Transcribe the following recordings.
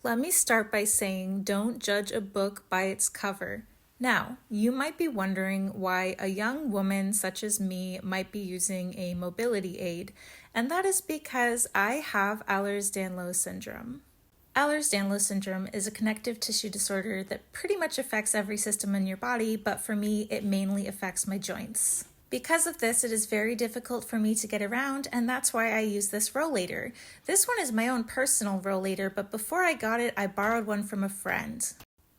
Let me start by saying don't judge a book by its cover. Now, you might be wondering why a young woman such as me might be using a mobility aid, and that is because I have Ehlers Danlos syndrome. Ehlers Danlos syndrome is a connective tissue disorder that pretty much affects every system in your body, but for me, it mainly affects my joints. Because of this, it is very difficult for me to get around, and that's why I use this rollator. This one is my own personal rollator, but before I got it, I borrowed one from a friend.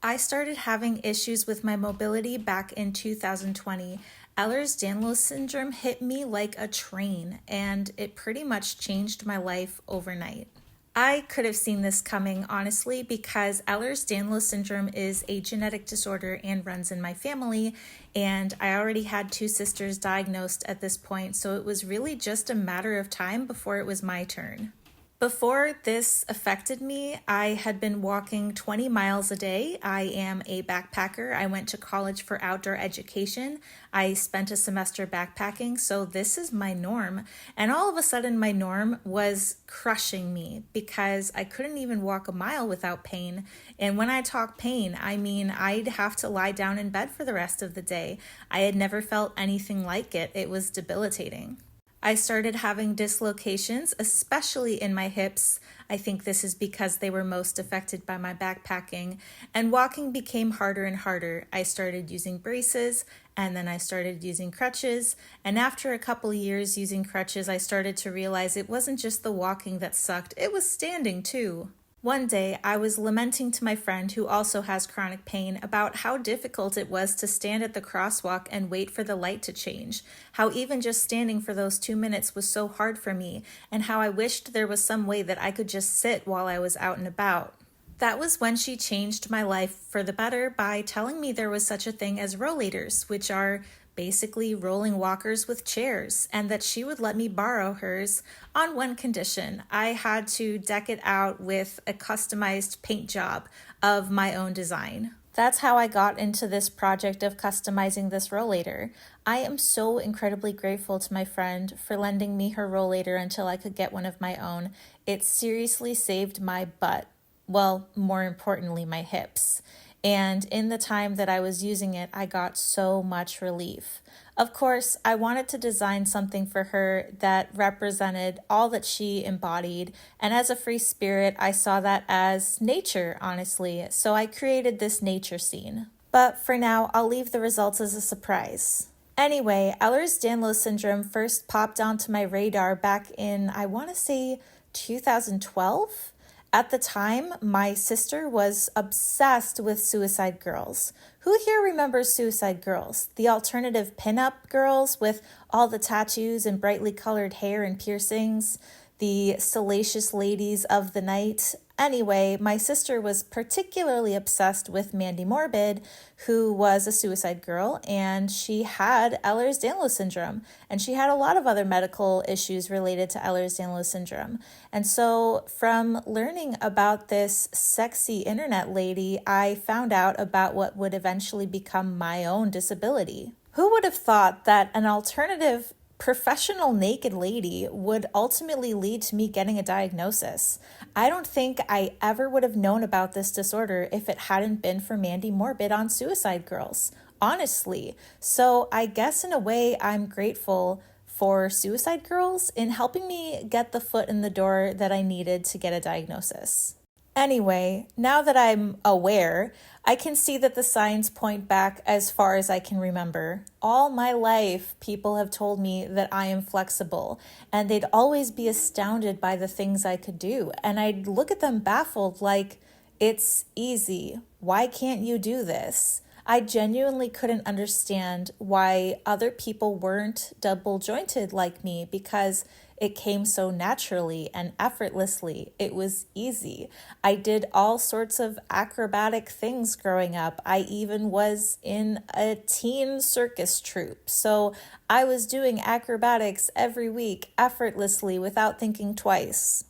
I started having issues with my mobility back in 2020. Ehlers Danlos syndrome hit me like a train, and it pretty much changed my life overnight. I could have seen this coming, honestly, because Ehlers Danlos syndrome is a genetic disorder and runs in my family, and I already had two sisters diagnosed at this point, so it was really just a matter of time before it was my turn. Before this affected me, I had been walking 20 miles a day. I am a backpacker. I went to college for outdoor education. I spent a semester backpacking, so this is my norm. And all of a sudden, my norm was crushing me because I couldn't even walk a mile without pain. And when I talk pain, I mean I'd have to lie down in bed for the rest of the day. I had never felt anything like it. It was debilitating. I started having dislocations, especially in my hips. I think this is because they were most affected by my backpacking, and walking became harder and harder. I started using braces, and then I started using crutches, and after a couple years using crutches, I started to realize it wasn't just the walking that sucked, it was standing too. One day, I was lamenting to my friend who also has chronic pain about how difficult it was to stand at the crosswalk and wait for the light to change, how even just standing for those 2 minutes was so hard for me, and how I wished there was some way that I could just sit while I was out and about. That was when she changed my life for the better by telling me there was such a thing as rollators, which are basically rolling walkers with chairs, and that she would let me borrow hers on one condition. I had to deck it out with a customized paint job of my own design. That's how I got into this project of customizing this rollator. I am so incredibly grateful to my friend for lending me her rollator until I could get one of my own. It seriously saved my butt. Well, more importantly, my hips. And in the time that I was using it, I got so much relief. Of course, I wanted to design something for her that represented all that she embodied, and as a free spirit, I saw that as nature, honestly, so I created this nature scene. But for now, I'll leave the results as a surprise. Anyway, Ehlers Danlos syndrome first popped onto my radar back in, I want to say, 2012? At the time, my sister was obsessed with Suicide Girls. Who here remembers Suicide Girls? The alternative pinup girls with all the tattoos and brightly colored hair and piercings? The salacious ladies of the night? Anyway, my sister was particularly obsessed with Mandy Morbid, who was a suicide girl, and she had Ehlers Danlos syndrome, and she had a lot of other medical issues related to Ehlers Danlos syndrome. And so from learning about this sexy internet lady, I found out about what would eventually become my own disability. Who would have thought that an alternative professional naked lady would ultimately lead to me getting a diagnosis? I don't think I ever would have known about this disorder if it hadn't been for Mandy Morbid on Suicide Girls, honestly. So I guess in a way I'm grateful for Suicide Girls in helping me get the foot in the door that I needed to get a diagnosis. Anyway, now that I'm aware, I can see that the signs point back as far as I can remember. All my life, people have told me that I am flexible, and they'd always be astounded by the things I could do. And I'd look at them baffled like, it's easy. Why can't you do this? I genuinely couldn't understand why other people weren't double jointed like me because it came so naturally and effortlessly. It was easy. I did all sorts of acrobatic things growing up. I even was in a teen circus troupe. So I was doing acrobatics every week effortlessly without thinking twice.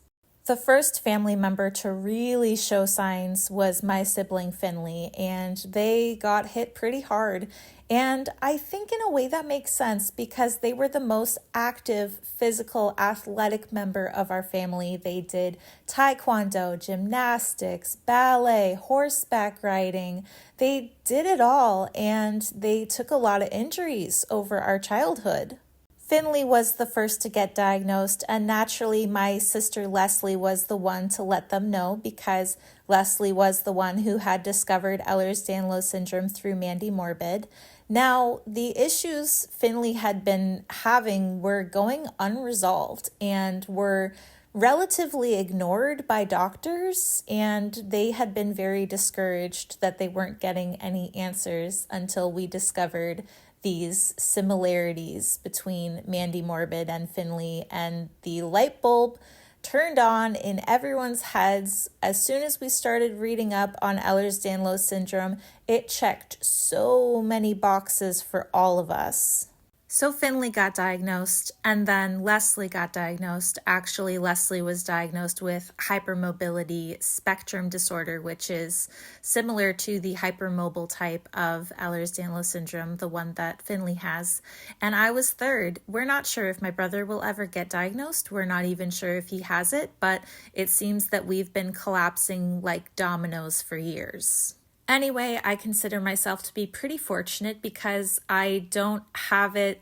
The first family member to really show signs was my sibling Finley, and they got hit pretty hard. And I think in a way that makes sense because they were the most active, physical, athletic member of our family. They did taekwondo, gymnastics, ballet, horseback riding. They did it all, and they took a lot of injuries over our childhood. Finley was the first to get diagnosed, and naturally, my sister Leslie was the one to let them know because Leslie was the one who had discovered Ehlers Danlos syndrome through Mandy Morbid. Now, the issues Finley had been having were going unresolved and were relatively ignored by doctors, and they had been very discouraged that they weren't getting any answers until we discovered these similarities between Mandy Morbid and Finley, and the light bulb turned on in everyone's heads. As soon as we started reading up on Ehlers-Danlos syndrome, it checked so many boxes for all of us. So Finley got diagnosed, and then Leslie got diagnosed. Actually, Leslie was diagnosed with hypermobility spectrum disorder, which is similar to the hypermobile type of Ehlers-Danlos syndrome, the one that Finley has. And I was third. We're not sure if my brother will ever get diagnosed. We're not even sure if he has it, but it seems that we've been collapsing like dominoes for years. Anyway, I consider myself to be pretty fortunate because I don't have it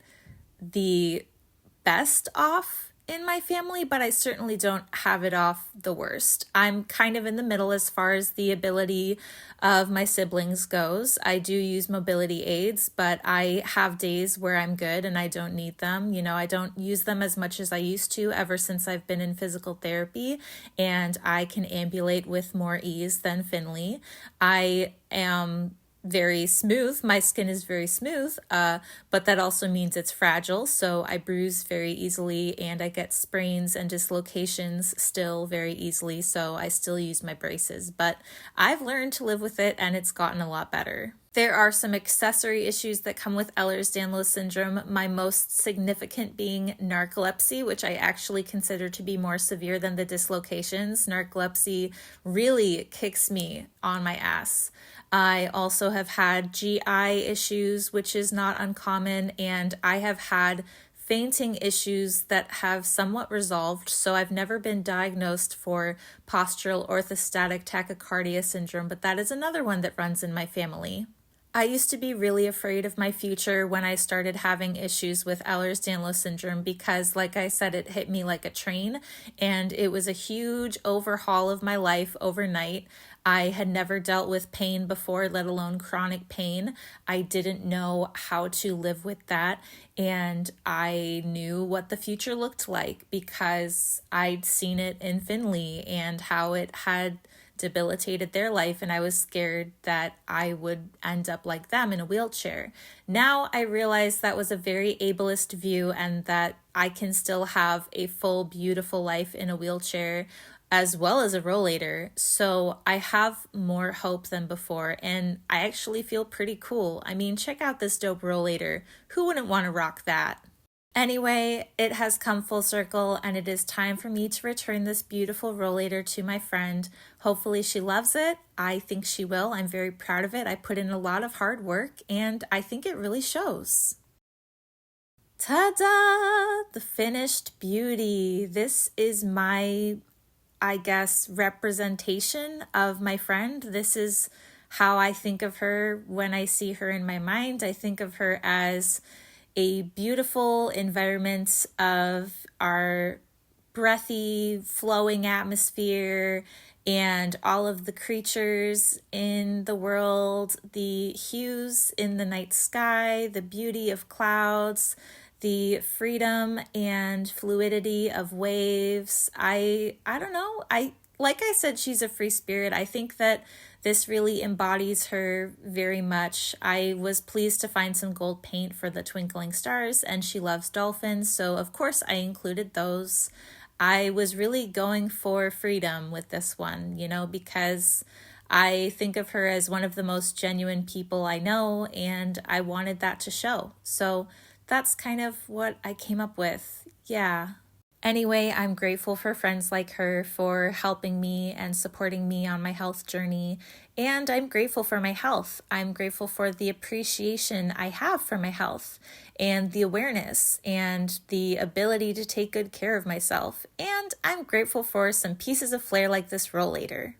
the best off in my family, but I certainly don't have it off the worst. I'm kind of in the middle as far as the ability of my siblings goes. I do use mobility aids, but I have days where I'm good and I don't need them. I don't use them as much as I used to ever since I've been in physical therapy, and I can ambulate with more ease than Finley. I am very smooth. My skin is very smooth, but that also means it's fragile. So I bruise very easily and I get sprains and dislocations still very easily. So I still use my braces, but I've learned to live with it and it's gotten a lot better. There are some accessory issues that come with Ehlers-Danlos syndrome, my most significant being narcolepsy, which I actually consider to be more severe than the dislocations. Narcolepsy really kicks me on my ass. I also have had GI issues, which is not uncommon, and I have had fainting issues that have somewhat resolved, so I've never been diagnosed for postural orthostatic tachycardia syndrome, but that is another one that runs in my family. I used to be really afraid of my future when I started having issues with Ehlers-Danlos syndrome because, like I said, it hit me like a train and it was a huge overhaul of my life overnight. I had never dealt with pain before, let alone chronic pain. I didn't know how to live with that, and I knew what the future looked like because I'd seen it in Finley and how it had debilitated their life, and I was scared that I would end up like them in a wheelchair. Now I realize that was a very ableist view and that I can still have a full, beautiful life in a wheelchair as well as a rollator. So I have more hope than before, and I actually feel pretty cool. I mean, check out this dope rollator. Who wouldn't want to rock that? Anyway, it has come full circle and it is time for me to return this beautiful rollator to my friend. Hopefully she loves it. I think she will. I'm very proud of it. I put in a lot of hard work and I think it really shows. Ta-da! The finished beauty. This is my, I guess, representation of my friend. This is how I think of her when I see her in my mind. I think of her as a beautiful environment of our breathy, flowing atmosphere and all of the creatures in the world, the hues in the night sky, the beauty of clouds, the freedom and fluidity of waves. I don't know. Like I said, she's a free spirit. I think that this really embodies her very much. I was pleased to find some gold paint for the twinkling stars, and she loves dolphins, so of course I included those. I was really going for freedom with this one, because I think of her as one of the most genuine people I know, and I wanted that to show. So that's kind of what I came up with. Yeah. Anyway, I'm grateful for friends like her for helping me and supporting me on my health journey. And I'm grateful for my health. I'm grateful for the appreciation I have for my health and the awareness and the ability to take good care of myself. And I'm grateful for some pieces of flair like this Rollator.